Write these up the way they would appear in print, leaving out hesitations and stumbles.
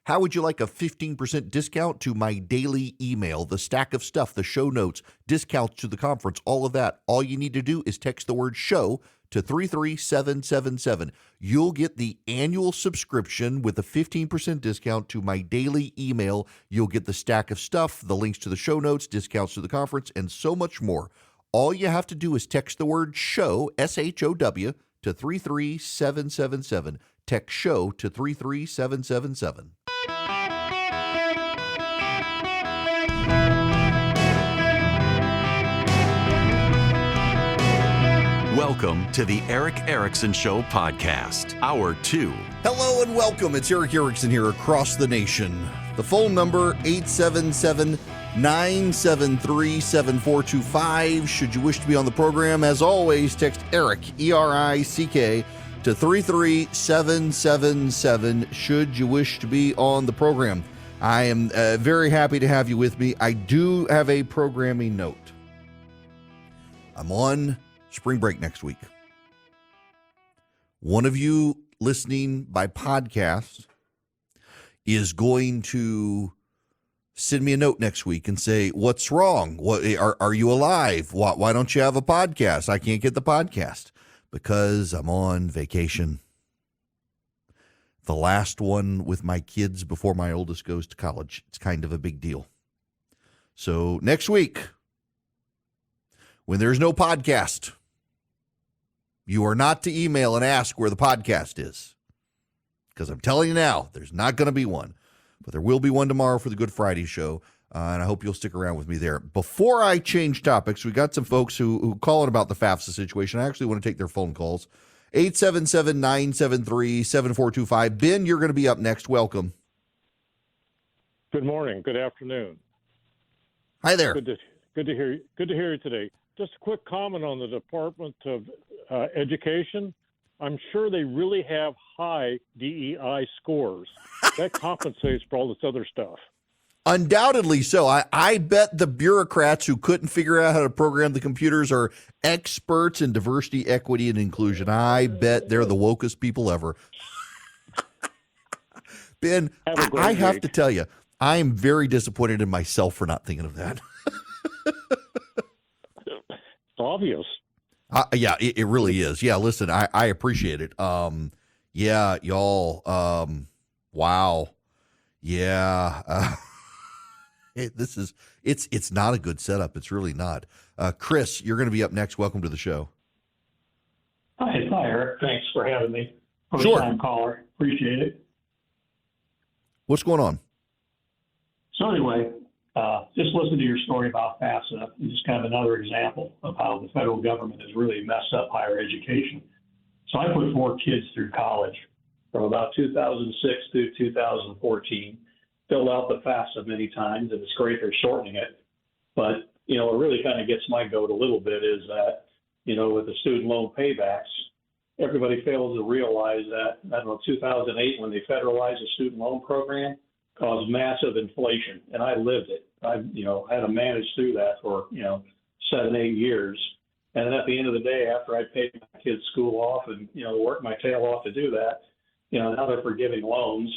How would you like a 15% discount to my daily email, the stack of stuff, the show notes, discounts to the conference, all of that? All you need to do is text the word show to 33777. You'll get the annual subscription with a 15% discount to my daily email. You'll get the stack of stuff, the links to the show notes, discounts to the conference, and so much more. All you have to do is text the word show, SHOW, to 33777. Text show to 33777. Welcome to the Eric Erickson Show podcast, Hour 2. Hello and welcome. It's Eric Erickson here across the nation. The phone number, 877-973-7425. Should you wish to be on the program, as always, text Eric, E-R-I-C-K, to 33777 should you wish to be on the program. I am very happy to have you with me. I do have a programming note. I'm on spring break next week. One of you listening by podcast is going to send me a note next week and say, what's wrong? What are you alive? Why don't you have a podcast? I can't get the podcast because I'm on vacation. The last one with my kids before my oldest goes to college. It's kind of a big deal. So next week, when there's no podcast, you are not to email and ask where the podcast is, because I'm telling you now, there's not going to be one. But there will be one tomorrow for the Good Friday show, and I hope you'll stick around with me there. Before I change topics, we got some folks who call in about the FAFSA situation. I actually want to take their phone calls. 877-973-7425. Ben, you're going to be up next. Welcome. Good morning. Good afternoon. Hi there. Good to hear you. Good to hear you today. Just a quick comment on the Department of Education. I'm sure they really have high DEI scores. That compensates for all this other stuff. Undoubtedly so. I bet the bureaucrats who couldn't figure out how to program the computers are experts in diversity, equity, and inclusion. I bet they're the wokest people ever. Ben, I have to tell you, I am very disappointed in myself for not thinking of that. It's obvious. Yeah, it really is. Yeah, listen, I appreciate it. Yeah, y'all. Wow. Yeah. It's not a good setup. It's really not. Chris, you're going to be up next. Welcome to the show. Hi, Eric. Thanks for having me. Sure. First-time caller. Appreciate it. What's going on? So anyway, just listen to your story about FAFSA. It's just kind of another example of how the federal government has really messed up higher education. So I put 4 kids through college from about 2006 through 2014. Filled out the FAFSA many times, and it's great they're shortening it. But, what really kind of gets my goat a little bit is that, with the student loan paybacks, everybody fails to realize that, 2008, when they federalized the student loan program, caused massive inflation, and I lived it. I had to manage through that for, 7, 8 years. And then at the end of the day, after I paid my kids' school off and, worked my tail off to do that, now they're forgiving loans,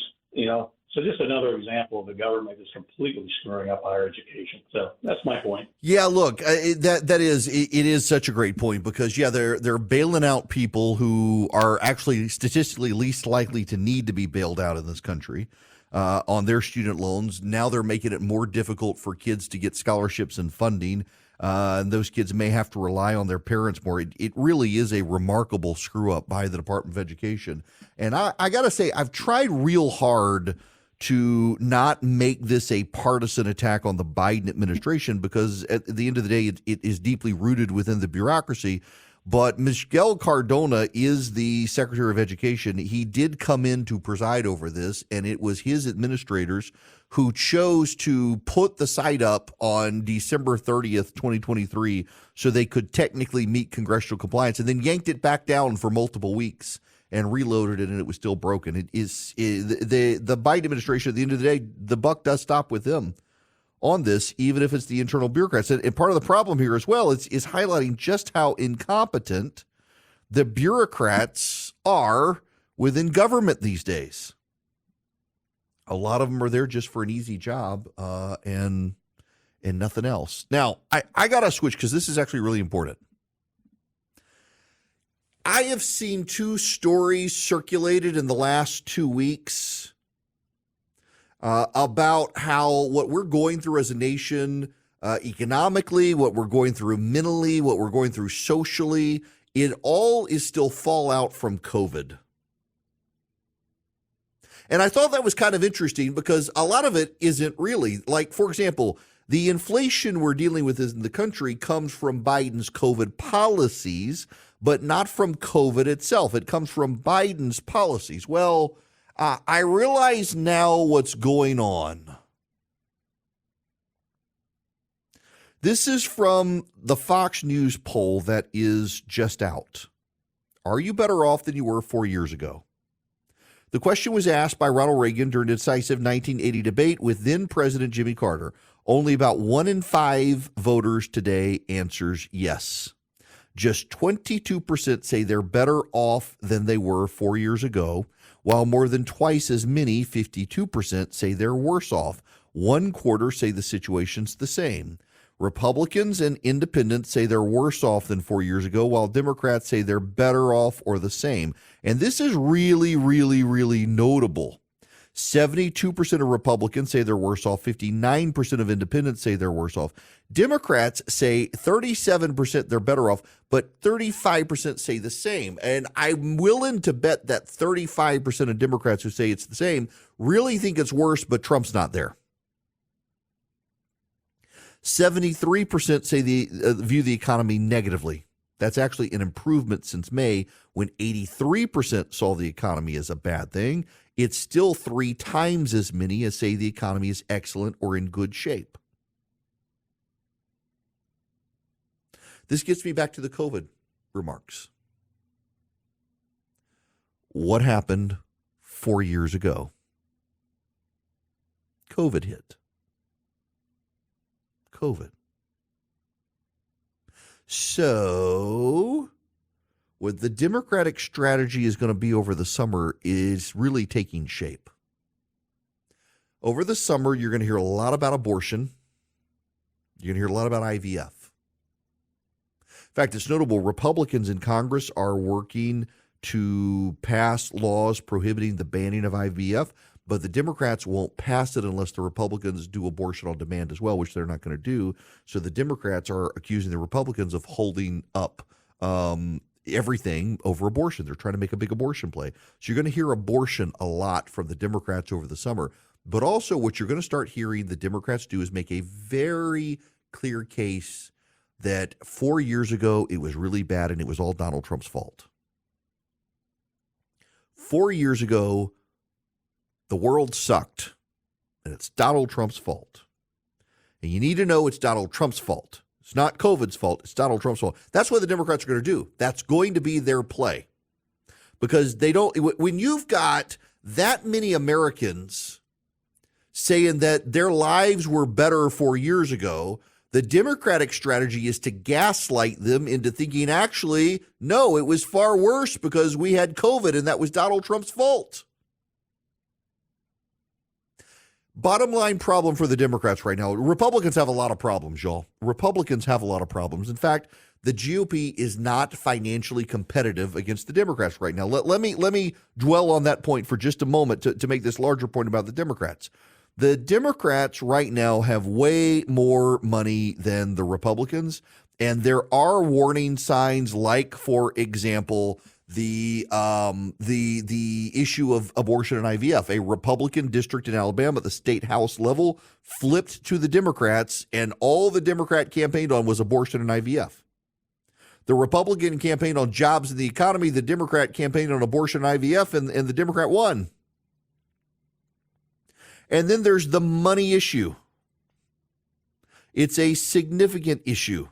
So just another example of the government is completely screwing up higher education. So that's my point. Yeah, look, it is such a great point because they're bailing out people who are actually statistically least likely to need to be bailed out in this country on their student loans. Now they're making it more difficult for kids to get scholarships and funding. And those kids may have to rely on their parents more. It really is a remarkable screw up by the Department of Education. And I got to say, I've tried real hard to not make this a partisan attack on the Biden administration because at the end of the day, it is deeply rooted within the bureaucracy. But Miguel Cardona is the Secretary of Education. He did come in to preside over this, and it was his administrators who chose to put the site up on December 30th, 2023, so they could technically meet congressional compliance, and then yanked it back down for multiple weeks and reloaded it, and it was still broken. The Biden administration, at the end of the day, the buck does stop with them on this, even if it's the internal bureaucrats. And part of the problem here as well is highlighting just how incompetent the bureaucrats are within government these days. A lot of them are there just for an easy job and nothing else. Now, I got to switch because this is actually really important. I have seen two stories circulated in the last 2 weeks about how what we're going through as a nation economically, what we're going through mentally, what we're going through socially, it all is still fallout from COVID. And I thought that was kind of interesting because a lot of it isn't really. Like, for example, the inflation we're dealing with in the country comes from Biden's COVID policies, but not from COVID itself. It comes from Biden's policies. Well, I realize now what's going on. This is from the Fox News poll that is just out. Are you better off than you were 4 years ago? The question was asked by Ronald Reagan during a decisive 1980 debate with then President Jimmy Carter. Only about 1 in 5 voters today answers yes. Just 22% say they're better off than they were 4 years ago, while more than twice as many, 52%, say they're worse off. 1/4 say the situation's the same. Republicans and independents say they're worse off than 4 years ago, while Democrats say they're better off or the same. And this is really, really, really notable. 72% of Republicans say they're worse off. 59% of independents say they're worse off. Democrats say 37% they're better off, but 35% say the same. And I'm willing to bet that 35% of Democrats who say it's the same really think it's worse, but Trump's not there. 73% say view the economy negatively. That's actually an improvement since May, when 83% saw the economy as a bad thing. It's still 3 times as many as say the economy is excellent or in good shape. This gets me back to the COVID remarks. What happened 4 years ago? COVID hit. COVID. So, what the Democratic strategy is going to be over the summer is really taking shape. Over the summer, you're going to hear a lot about abortion. You're going to hear a lot about IVF. In fact, it's notable, Republicans in Congress are working to pass laws prohibiting the banning of IVF, but the Democrats won't pass it unless the Republicans do abortion on demand as well, which they're not going to do. So the Democrats are accusing the Republicans of holding up everything over abortion. They're trying to make a big abortion play. So you're going to hear abortion a lot from the Democrats over the summer. But also what you're going to start hearing the Democrats do is make a very clear case that 4 years ago it was really bad and it was all Donald Trump's fault. 4 years ago, the world sucked, and it's Donald Trump's fault. And you need to know it's Donald Trump's fault. It's not COVID's fault. It's Donald Trump's fault. That's what the Democrats are going to do. That's going to be their play. Because they don't, when you've got that many Americans saying that their lives were better 4 years ago, the Democratic strategy is to gaslight them into thinking, actually, no, it was far worse because we had COVID and that was Donald Trump's fault. Bottom line problem for the Democrats right now, Republicans have a lot of problems, y'all. Republicans have a lot of problems. In fact, the GOP is not financially competitive against the Democrats right now. Let me dwell on that point for just a moment to make this larger point about the Democrats. The Democrats right now have way more money than the Republicans, and there are warning signs like, for example, the issue of abortion and IVF. A Republican district in Alabama at the state house level flipped to the Democrats, and all the Democrat campaigned on was abortion and IVF. The Republican campaigned on jobs and the economy. The Democrat campaigned on abortion and IVF, and the Democrat won. And then there's the money issue. It's a significant issue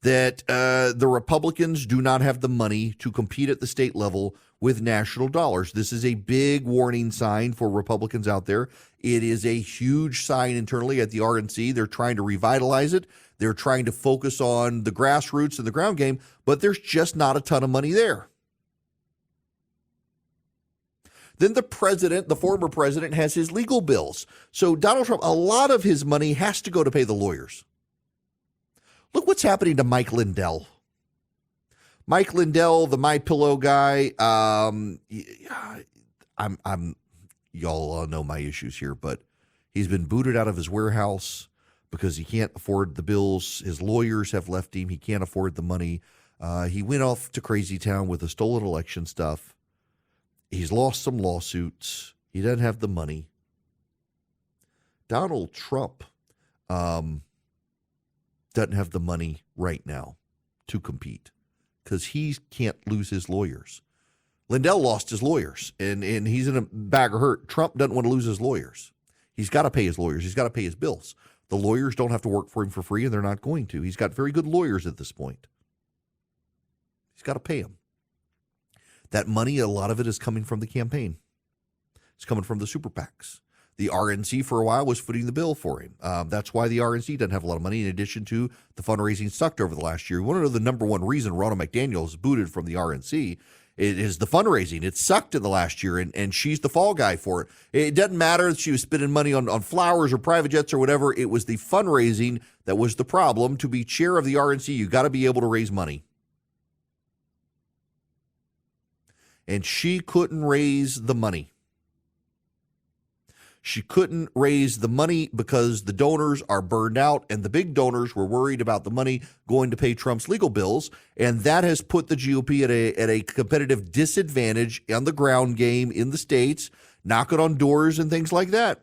that the Republicans do not have the money to compete at the state level with national dollars. This is a big warning sign for Republicans out there. It is a huge sign internally at the RNC. They're trying to revitalize it. They're trying to focus on the grassroots and the ground game, but there's just not a ton of money there. Then the former president, has his legal bills. So Donald Trump, a lot of his money has to go to pay the lawyers. Look what's happening to Mike Lindell. Mike Lindell, the MyPillow guy. Y'all know my issues here, but he's been booted out of his warehouse because he can't afford the bills. His lawyers have left him. He can't afford the money. He went off to crazy town with the stolen election stuff. He's lost some lawsuits. He doesn't have the money. Donald Trump doesn't have the money right now to compete because he can't lose his lawyers. Lindell lost his lawyers, and he's in a bag of hurt. Trump doesn't want to lose his lawyers. He's got to pay his lawyers. He's got to pay his bills. The lawyers don't have to work for him for free, and they're not going to. He's got very good lawyers at this point. He's got to pay them. That money, a lot of it is coming from the campaign. It's coming from the super PACs. The RNC for a while was footing the bill for him. That's why the RNC doesn't have a lot of money, in addition to the fundraising sucked over the last year. You want to know the number one reason Ronna McDaniel is booted from the RNC? It is the fundraising. It sucked in the last year, and she's the fall guy for it. It doesn't matter if she was spending money on flowers or private jets or whatever. It was the fundraising that was the problem. To be chair of the RNC, you got to be able to raise money. And she couldn't raise the money. She couldn't raise the money because the donors are burned out, and the big donors were worried about the money going to pay Trump's legal bills, and that has put the GOP at a competitive disadvantage on the ground game in the states, knocking on doors and things like that.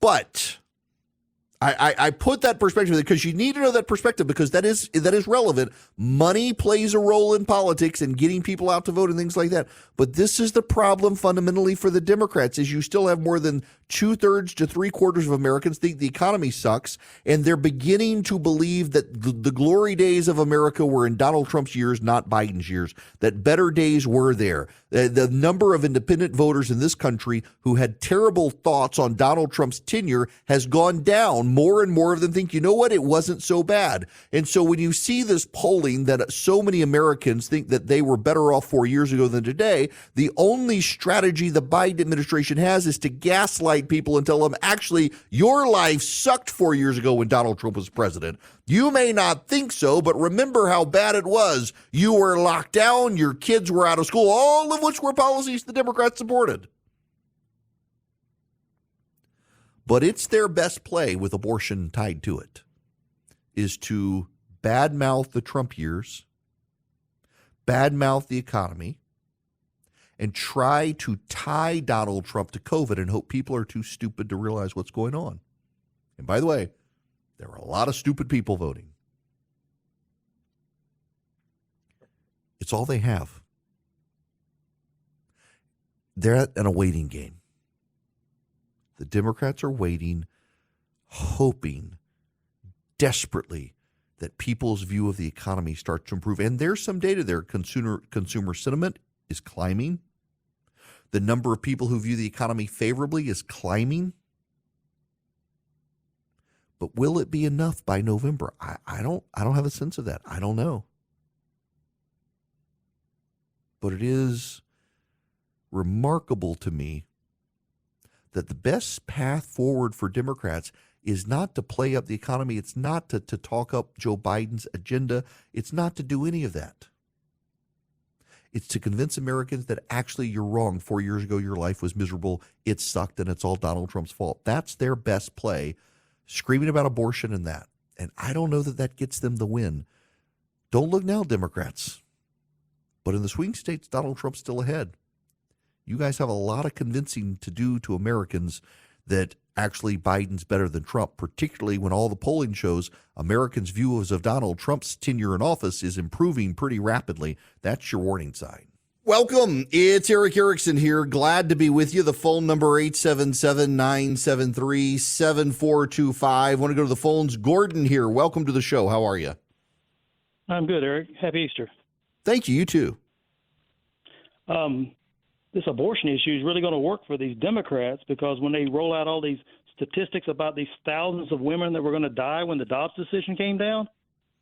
But I put that perspective because you need to know that perspective, because that is relevant. Money plays a role in politics and getting people out to vote and things like that. But this is the problem fundamentally for the Democrats, is you still have more than 2/3 to 3/4 of Americans think the economy sucks, and they're beginning to believe that the glory days of America were in Donald Trump's years, not Biden's years, that better days were there. The number of independent voters in this country who had terrible thoughts on Donald Trump's tenure has gone down. More and more of them think, you know what, it wasn't so bad. And so when you see this polling that so many Americans think that they were better off 4 years ago than today, the only strategy the Biden administration has is to gaslight people and tell them, actually, your life sucked 4 years ago when Donald Trump was president. You may not think so, but remember how bad it was. You were locked down, your kids were out of school, all of which were policies the Democrats supported. But it's their best play with abortion tied to it, is to badmouth the Trump years, badmouth the economy, and try to tie Donald Trump to COVID and hope people are too stupid to realize what's going on. And by the way, there are a lot of stupid people voting. It's all they have. They're at a waiting game. The Democrats are waiting, hoping desperately that people's view of the economy starts to improve. And there's some data there. Consumer sentiment is climbing. The number of people who view the economy favorably is climbing. But will it be enough by November? I don't have a sense of that. I don't know. But it is remarkable to me that the best path forward for Democrats is not to play up the economy. It's not to talk up Joe Biden's agenda. It's not to do any of that. It's to convince Americans that actually you're wrong. 4 years ago, your life was miserable. It sucked, and it's all Donald Trump's fault. That's their best play, screaming about abortion and that. And I don't know that that gets them the win. Don't look now, Democrats. But in the swing states, Donald Trump's still ahead. You guys have a lot of convincing to do to Americans that actually Biden's better than Trump, particularly when all the polling shows Americans' views of Donald Trump's tenure in office is improving pretty rapidly. That's your warning sign. Welcome. It's Eric Erickson here. Glad to be with you. The phone number 877-973-7425. I want to go to the phones. Gordon here. Welcome to the show. How are you? I'm good, Eric. Happy Easter. Thank you. You too. This abortion issue is really going to work for these Democrats, because when they roll out all these statistics about these thousands of women that were going to die when the Dobbs decision came down,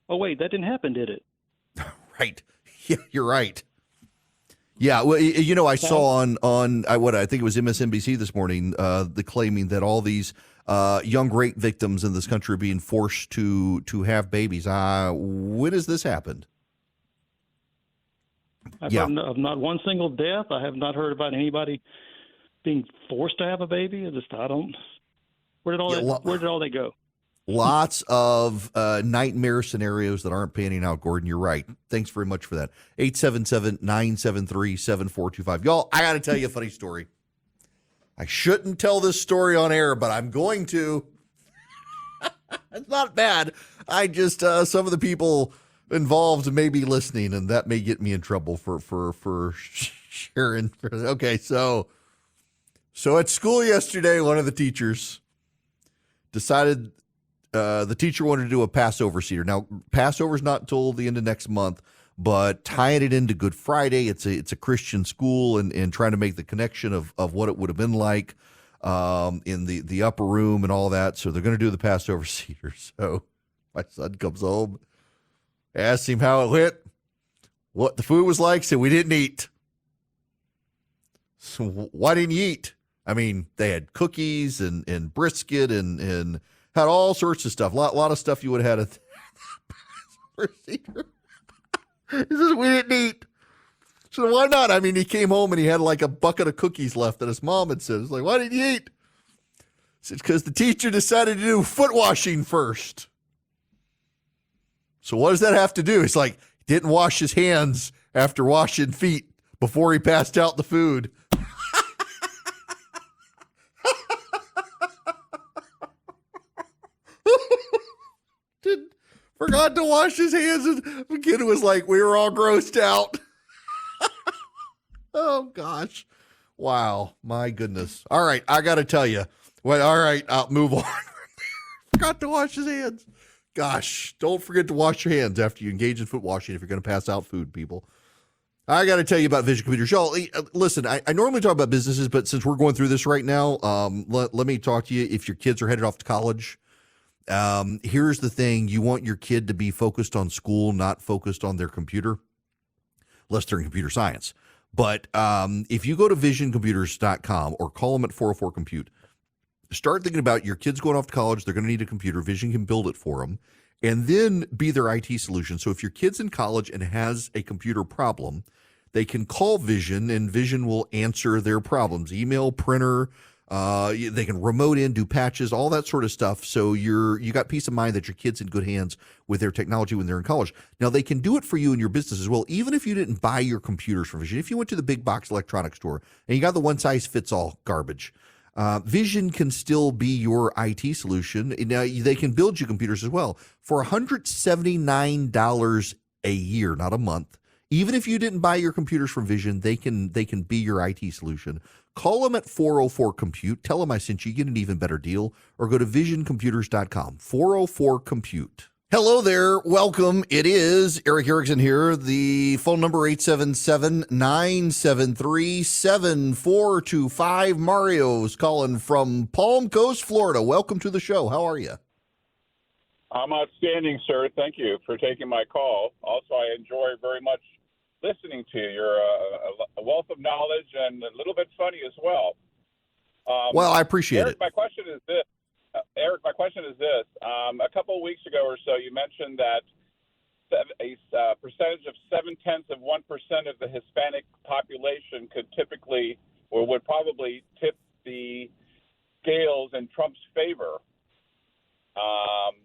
oh, wait, that didn't happen, did it? Right. Yeah, you're right. Yeah, well, I saw on I think it was MSNBC this morning, the claiming that all these young rape victims in this country are being forced to have babies. When has this happened? I've heard of not one single death. I have not heard about anybody being forced to have a baby. I don't. Where did all they go? Lots of nightmare scenarios that aren't panning out, Gordon. You're right. Thanks very much for that. 877-973-7425. Y'all, I got to tell you a funny story. I shouldn't tell this story on air, but I'm going to. It's not bad. I just, some of the people involved may be listening, and that may get me in trouble for sharing. Okay, so at school yesterday, one of the teachers decided the teacher wanted to do a Passover Seder. Now, Passover's not until the end of next month, but tying it into Good Friday, it's a Christian school, and trying to make the connection of what it would have been like in the upper room and all that. So they're going to do the Passover Seder. So my son comes home, asked him how it went, what the food was like, said we didn't eat. So why didn't you eat? I mean, they had cookies and brisket and had all sorts of stuff. A lot of stuff you would have had at the Passover Seder. He says, we didn't eat. So why not? I mean, he came home and he had like a bucket of cookies left that his mom had said. It's like, why didn't you eat? It's because the teacher decided to do foot washing first. So what does that have to do? It's like, he didn't wash his hands after washing feet before he passed out the food. Forgot to wash his hands, and the kid was like, we were all grossed out. Oh, gosh. Wow. My goodness. All right. I got to tell you. Well, all right. I'll move on. Forgot to wash his hands. Gosh, don't forget to wash your hands after you engage in foot washing if you're going to pass out food, people. I got to tell you about Vision Computers. Y'all, listen, I normally talk about businesses, but since we're going through this right now, let me talk to you. If your kids are headed off to college, here's the thing. You want your kid to be focused on school, not focused on their computer, unless they're in computer science. But if you go to visioncomputers.com or call them at 404-COMPUTE, start thinking about your kids going off to college. They're going to need a computer. Vision can build it for them and then be their IT solution. So if your kid's in college and has a computer problem, they can call Vision and Vision will answer their problems. Email, printer, they can remote in, do patches, all that sort of stuff. So you got peace of mind that your kid's in good hands with their technology when they're in college. Now they can do it for you in your business as well, even if you didn't buy your computers from Vision. If you went to the big box electronics store and you got the one size fits all garbage, Vision can still be your IT solution. Now they can build you computers as well for $179 a year, not a month. Even if you didn't buy your computers from Vision, they can be your IT solution. Call them at 404-COMPUTE. Tell them I sent you. Get an even better deal. Or go to visioncomputers.com. 404-COMPUTE. Hello there. Welcome. It is Eric Erickson here. The phone number 877-973-7425. Mario's calling from Palm Coast, Florida. Welcome to the show. How are you? I'm outstanding, sir. Thank you for taking my call. Also, I enjoy very much listening to you. You're a wealth of knowledge and a little bit funny as well. Well, I appreciate Eric, it. My question is this. A couple of weeks ago or so, you mentioned that a percentage of 0.7% of the Hispanic population could typically or would probably tip the scales in Trump's favor,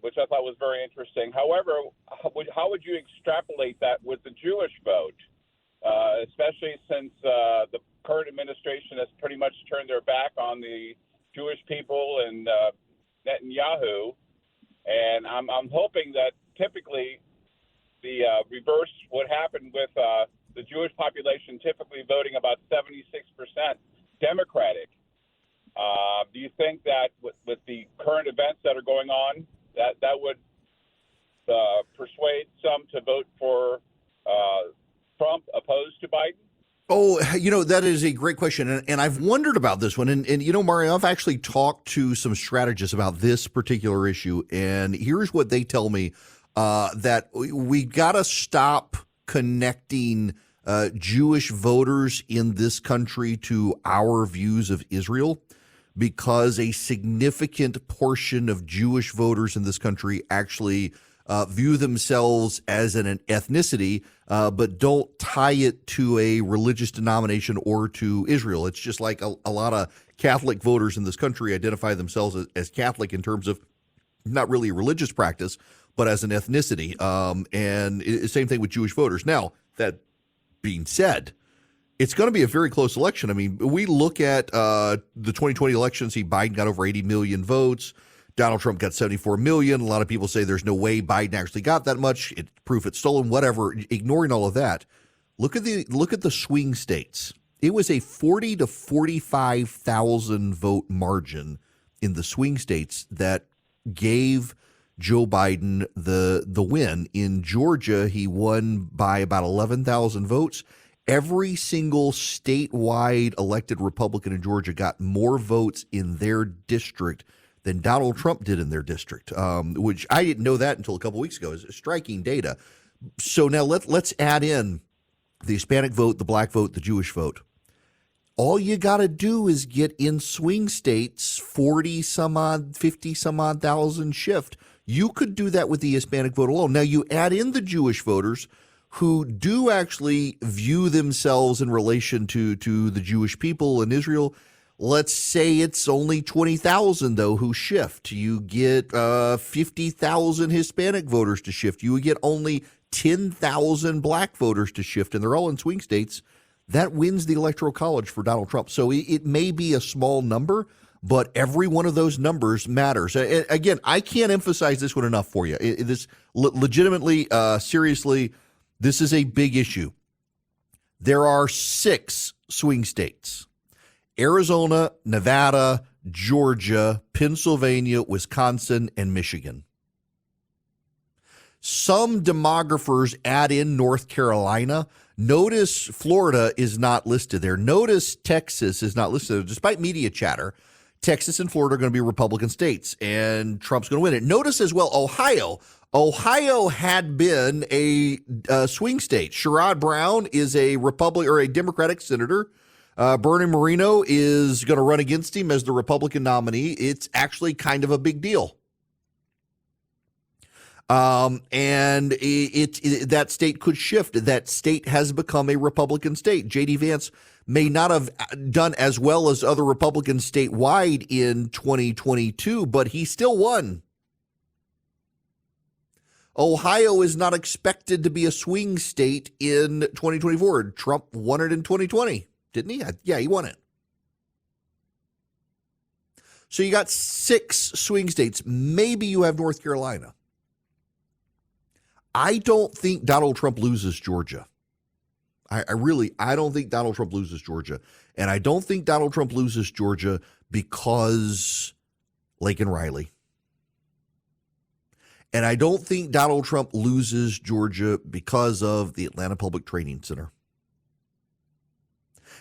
which I thought was very interesting. However, how would you extrapolate that with the Jewish vote, especially since the current administration has pretty much turned their back on the Jewish people and Netanyahu? And I'm hoping that typically the reverse would happen with the Jewish population typically voting about 76% Democratic. Do you think that with the current events that are going on, that would persuade some to vote for Trump opposed to Biden? Oh, that is a great question. And I've wondered about this one. And Mario, I've actually talked to some strategists about this particular issue. And here's what they tell me, that we got to stop connecting Jewish voters in this country to our views of Israel, because a significant portion of Jewish voters in this country actually view themselves as an ethnicity, but don't tie it to a religious denomination or to Israel. It's just like a lot of Catholic voters in this country identify themselves as Catholic in terms of not really a religious practice, but as an ethnicity. And same thing with Jewish voters. Now, that being said, it's going to be a very close election. I mean, we look at the 2020 elections. Biden got over 80 million votes. Donald Trump got 74 million. A lot of people say there's no way Biden actually got that much. It's proof it's stolen, whatever. Ignoring all of that, look at the swing states. It was a 40 to 45,000 vote margin in the swing states that gave Joe Biden the win. In Georgia, he won by about 11,000 votes. Every single statewide elected Republican in Georgia got more votes in their district than Donald Trump did in their district, which I didn't know that until a couple weeks ago. It's striking data. So now let's add in the Hispanic vote, the black vote, the Jewish vote. All you got to do is get in swing states 40 some odd, 50 some odd thousand shift. You could do that with the Hispanic vote alone. Now you add in the Jewish voters who do actually view themselves in relation to the Jewish people in Israel. Let's say it's only 20,000, though, who shift. You get 50,000 Hispanic voters to shift. You would get only 10,000 black voters to shift, and they're all in swing states. That wins the Electoral College for Donald Trump. So it may be a small number, but every one of those numbers matters. Again, I can't emphasize this one enough for you. This legitimately, seriously, this is a big issue. There are 6 swing states: Arizona, Nevada, Georgia, Pennsylvania, Wisconsin, and Michigan. Some demographers add in North Carolina. Notice Florida is not listed there. Notice Texas is not listed there. Despite media chatter, Texas and Florida are going to be Republican states, and Trump's going to win it. Notice as well Ohio. Ohio had been a swing state. Sherrod Brown is a Republican or a Democratic senator. Bernie Moreno is going to run against him as the Republican nominee. It's actually kind of a big deal. And that state could shift. That state has become a Republican state. J.D. Vance may not have done as well as other Republicans statewide in 2022, but he still won. Ohio is not expected to be a swing state in 2024. Trump won it in 2020, didn't he? Yeah, he won it. So you got 6 swing states. Maybe you have North Carolina. I don't think Donald Trump loses Georgia. I don't think Donald Trump loses Georgia. And I don't think Donald Trump loses Georgia because Laken Riley. And I don't think Donald Trump loses Georgia because of the Atlanta Public Training Center.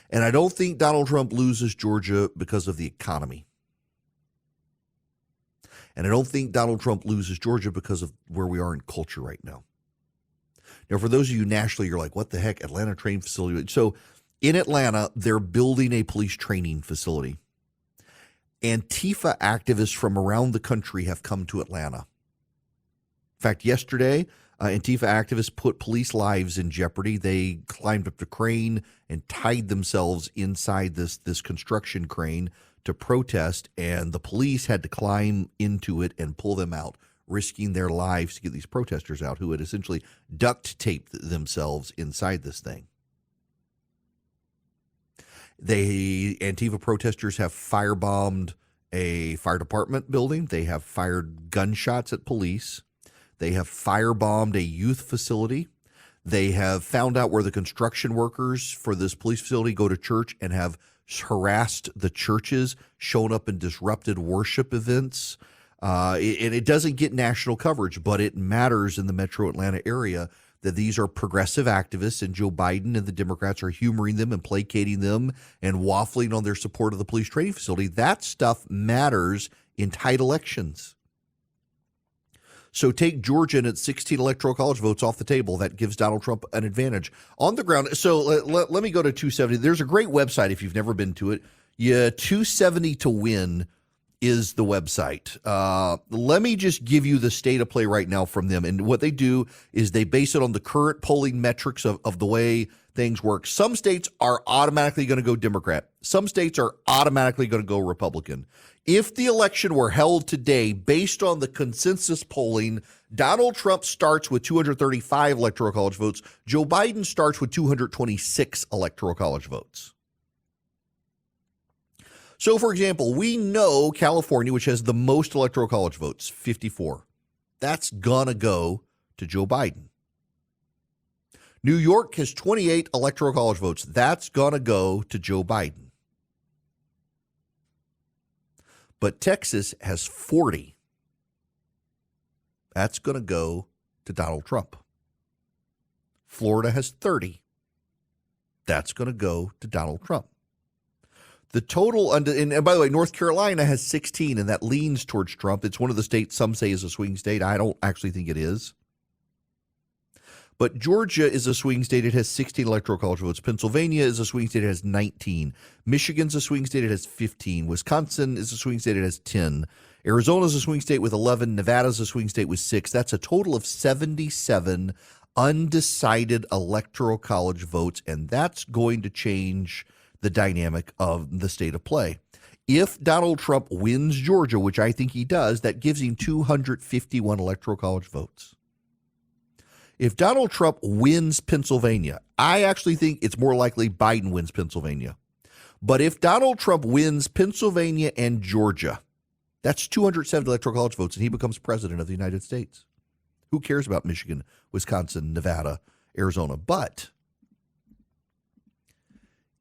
And I don't think Donald Trump loses Georgia because of the economy. And I don't think Donald Trump loses Georgia because of where we are in culture right now. Now, for those of you nationally, you're like, what the heck, Atlanta training facility? So in Atlanta, they're building a police training facility. Antifa activists from around the country have come to Atlanta. In fact, yesterday, Antifa activists put police lives in jeopardy. They climbed up the crane and tied themselves inside this construction crane to protest, and the police had to climb into it and pull them out, risking their lives to get these protesters out who had essentially duct taped themselves inside this thing. Antifa protesters have firebombed a fire department building. They have fired gunshots at police. They have firebombed a youth facility. They have found out where the construction workers for this police facility go to church and have harassed the churches, shown up and disrupted worship events. And it doesn't get national coverage, but it matters in the metro Atlanta area that these are progressive activists, and Joe Biden and the Democrats are humoring them and placating them and waffling on their support of the police training facility. That stuff matters in tight elections. So take Georgia and its 16 electoral college votes off the table. That gives Donald Trump an advantage on the ground. So let me go to 270. There's a great website if you've never been to it. 270 to win is the website. Let me just give you the state of play right now from them. And what they do is they base it on the current polling metrics of the way things work. Some states are automatically going to go Democrat. Some states are automatically going to go Republican. If the election were held today based on the consensus polling, Donald Trump starts with 235 electoral college votes. Joe Biden starts with 226 electoral college votes. So, for example, we know California, which has the most electoral college votes, 54. That's going to go to Joe Biden. New York has 28 electoral college votes. That's going to go to Joe Biden. But Texas has 40. That's going to go to Donald Trump. Florida has 30. That's going to go to Donald Trump. The total, and by the way, North Carolina has 16, and that leans towards Trump. It's one of the states some say is a swing state. I don't actually think it is. But Georgia is a swing state. It has 16 electoral college votes. Pennsylvania is a swing state. It has 19. Michigan's a swing state. It has 15. Wisconsin is a swing state. It has 10. Arizona's a swing state with 11. Nevada's a swing state with 6. That's a total of 77 undecided electoral college votes, and that's going to change the dynamic of the state of play. If Donald Trump wins Georgia, which I think he does, that gives him 251 electoral college votes. If Donald Trump wins Pennsylvania, I actually think it's more likely Biden wins Pennsylvania. But if Donald Trump wins Pennsylvania and Georgia, that's 270 electoral college votes, and he becomes president of the United States. Who cares about Michigan, Wisconsin, Nevada, Arizona? But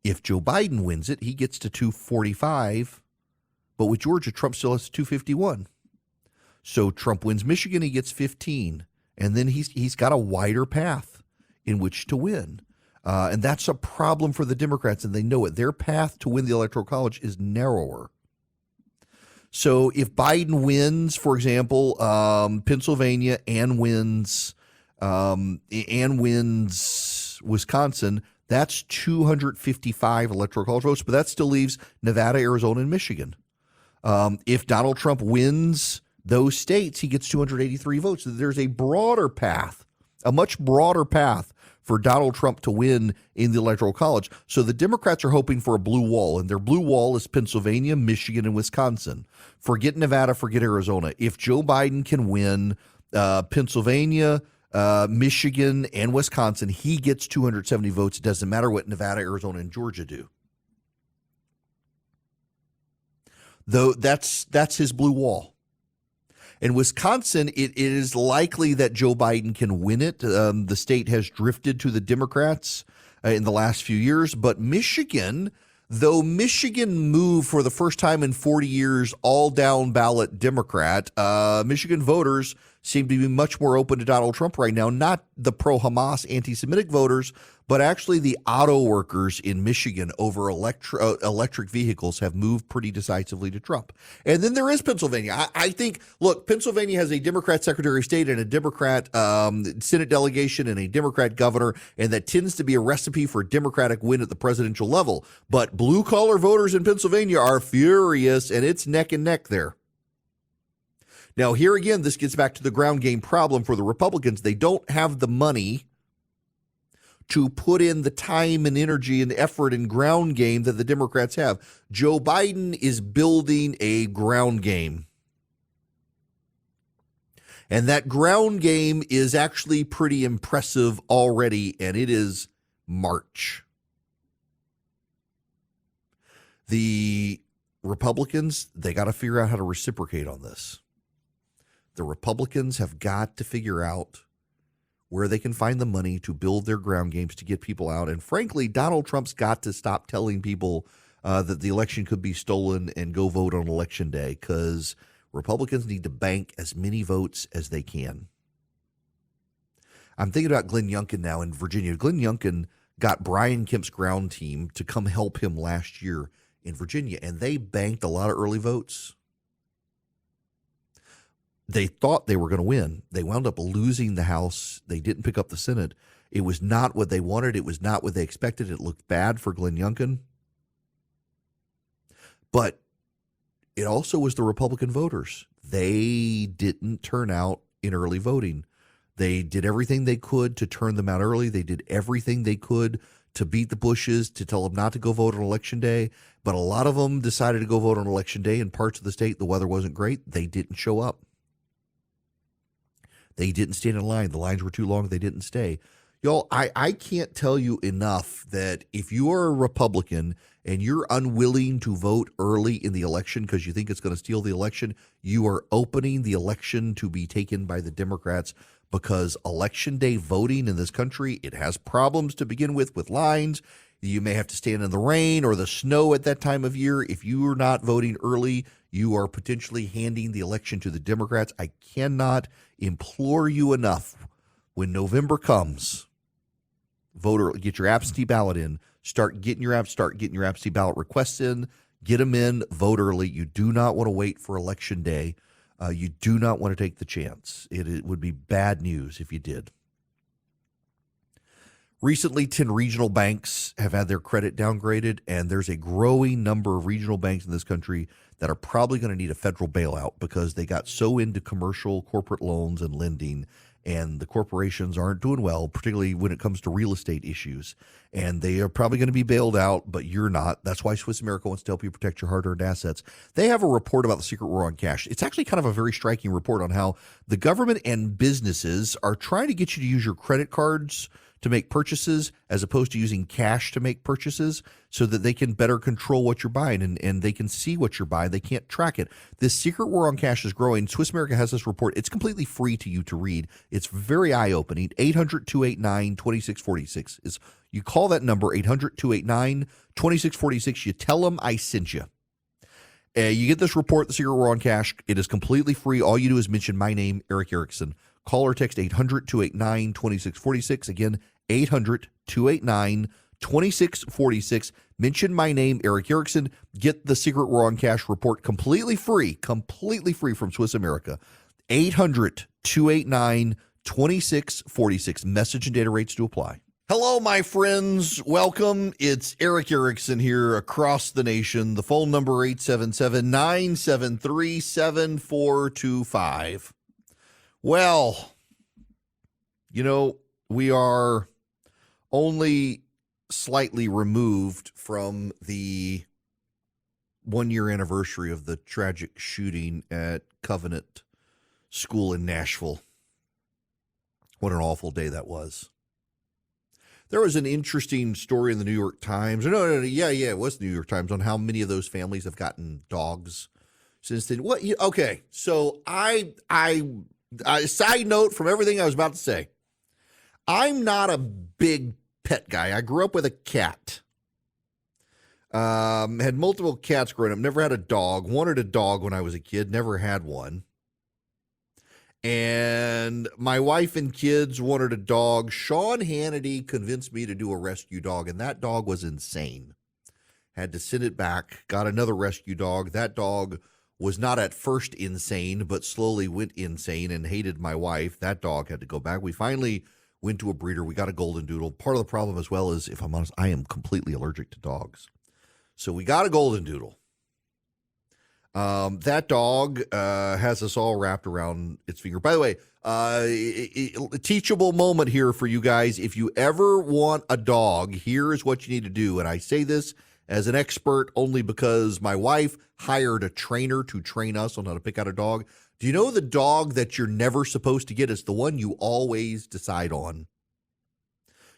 if Joe Biden wins it, he gets to 245. But with Georgia, Trump still has 251. So Trump wins Michigan, he gets 15. And then he's got a wider path in which to win. And that's a problem for the Democrats, and they know it. Their path to win the Electoral College is narrower. So if Biden wins, for example, Pennsylvania and wins Wisconsin, that's 255 Electoral College votes, but that still leaves Nevada, Arizona, and Michigan. If Donald Trump wins those states, he gets 283 votes. There's a broader path, a much broader path for Donald Trump to win in the Electoral College. So the Democrats are hoping for a blue wall, and their blue wall is Pennsylvania, Michigan, and Wisconsin. Forget Nevada, forget Arizona. If Joe Biden can win Pennsylvania, Michigan, and Wisconsin, he gets 270 votes. It doesn't matter what Nevada, Arizona, and Georgia do. Though that's his blue wall. In Wisconsin, it is likely that Joe Biden can win it. The state has drifted to the Democrats in the last few years. But Michigan, though Michigan moved for the first time in 40 years all down ballot Democrat, Michigan voters seem to be much more open to Donald Trump right now. Not the pro-Hamas anti-Semitic voters, but actually the auto workers in Michigan over electric vehicles have moved pretty decisively to Trump. And then there is Pennsylvania. I think, look, Pennsylvania has a Democrat Secretary of State and a Democrat Senate delegation and a Democrat governor, and that tends to be a recipe for a Democratic win at the presidential level. But blue-collar voters in Pennsylvania are furious, and it's neck and neck there. Now, here again, this gets back to the ground game problem for the Republicans. They don't have the money to put in the time and energy and effort and ground game that the Democrats have. Joe Biden is building a ground game. And that ground game is actually pretty impressive already, and it is March. The Republicans, they got to figure out how to reciprocate on this. The Republicans have got to figure out where they can find the money to build their ground games to get people out. And frankly, Donald Trump's got to stop telling people that the election could be stolen and go vote on Election Day, because Republicans need to bank as many votes as they can. I'm thinking about Glenn Youngkin now in Virginia. Glenn Youngkin got Brian Kemp's ground team to come help him last year in Virginia, and they banked a lot of early votes. they thought they were going to win. They wound up losing the House. They didn't pick up the Senate. It was not what they wanted. It was not what they expected. It looked bad for Glenn Youngkin. But it also was the Republican voters. They didn't turn out in early voting. They did everything they could to turn them out early. They did everything they could to beat the Bushes, to tell them not to go vote on Election Day. But a lot of them decided to go vote on Election Day. In parts of the state, the weather wasn't great. They didn't show up. They didn't stand in line. The lines were too long. They didn't stay. Y'all, I can't tell you enough that if you are a Republican and you're unwilling to vote early in the election because you think it's going to steal the election, you are opening the election to be taken by the Democrats, because Election Day voting in this country, it has problems to begin with lines. You may have to stand in the rain or the snow at that time of year. If you are not voting early, you are potentially handing the election to the Democrats. I cannot implore you enough. When November comes, vote early, get your absentee ballot in, start getting your absentee ballot requests in, get them in, vote early. You do not want to wait for Election Day. You do not want to take the chance. It would be bad news if you did. Recently, 10 regional banks have had their credit downgraded, and there's a growing number of regional banks in this country that are probably going to need a federal bailout because they got so into commercial corporate loans and lending, and the corporations aren't doing well, particularly when it comes to real estate issues. And they are probably going to be bailed out, but you're not. That's why Swiss America wants to help you protect your hard-earned assets. They have a report about the secret war on cash. It's actually kind of a very striking report on how the government and businesses are trying to get you to use your credit cards to make purchases as opposed to using cash to make purchases so that they can better control what you're buying and they can see what you're buying. They can't track it. This secret war on cash is growing. Swiss America has this report. It's completely free to you to read. It's very eye-opening. 800-289-2646. You call that number, 800-289-2646. You tell them I sent you. You get this report, the secret war on cash. It is completely free. All you do is mention my name, Eric Erickson. Call or text 800-289-2646. Again, 800-289-2646. Mention my name, Eric Erickson. Get the Secret War on Cash report completely free from Swiss America. 800-289-2646. Message and data rates to apply. Hello, my friends. Welcome. It's Eric Erickson here across the nation. The phone number 877-973-7425. Well, we are only slightly removed from the 1-year anniversary of the tragic shooting at Covenant School in Nashville. What an awful day that was. There was an interesting story in the New York Times. No, it was the New York Times on how many of those families have gotten dogs since then. What? Okay, so I side note from everything I was about to say. I'm not a big pet guy. I grew up with a cat. Had multiple cats growing up. Never had a dog. Wanted a dog when I was a kid. Never had one. And my wife and kids wanted a dog. Sean Hannity convinced me to do a rescue dog, and that dog was insane. Had to send it back. Got another rescue dog. That dog was not at first insane, but slowly went insane and hated my wife. That dog had to go back. We finally went to a breeder. We got a golden doodle. Part of the problem as well is, if I'm honest, I am completely allergic to dogs. So we got a golden doodle. That dog has us all wrapped around its finger. By the way, a teachable moment here for you guys. If you ever want a dog, here is what you need to do. And I say this as an expert only because my wife hired a trainer to train us on how to pick out a dog. Do you know the dog that you're never supposed to get is the one you always decide on?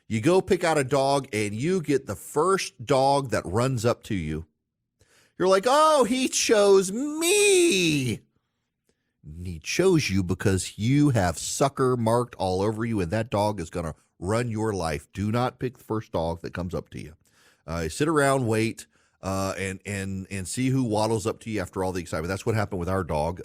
You go pick out a dog and you get the first dog that runs up to you. You're like, oh, he chose me. And he chose you because you have sucker marked all over you, and that dog is going to run your life. Do not pick the first dog that comes up to you. Sit around, wait, and see who waddles up to you after all the excitement. That's what happened with our dog.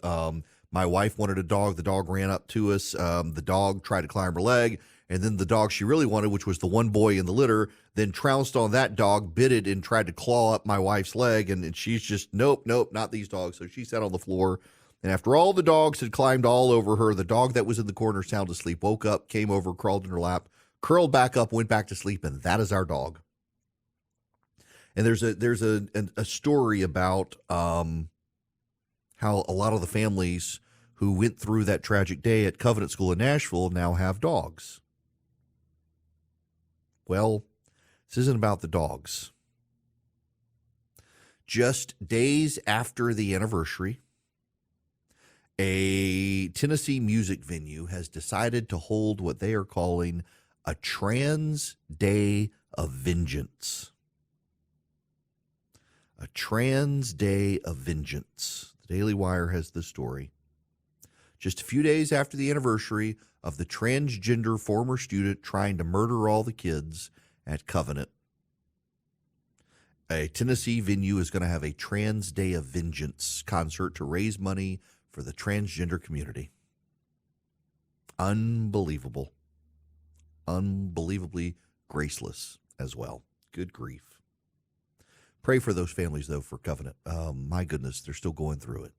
My wife wanted a dog. The dog ran up to us. The dog tried to climb her leg. And then the dog she really wanted, which was the one boy in the litter, then trounced on that dog, bit it, and tried to claw up my wife's leg. And she's just, nope, not these dogs. So she sat on the floor And after all the dogs had climbed all over her, the dog that was in the corner sound asleep woke up, came over, crawled in her lap, curled back up, went back to sleep, and that is our dog. And there's a story about how a lot of the families who went through that tragic day at Covenant School in Nashville now have dogs. Well, this isn't about the dogs. Just days after the anniversary, a Tennessee music venue has decided to hold what they are calling a Trans Day of Vengeance. A Trans Day of Vengeance. The Daily Wire has this story. Just a few days after the anniversary of the transgender former student trying to murder all the kids at Covenant, a Tennessee venue is going to have a Trans Day of Vengeance concert to raise money for the transgender community. Unbelievable. Unbelievably graceless as well. Good grief. Pray for those families, though, for Covenant. My goodness, they're still going through it.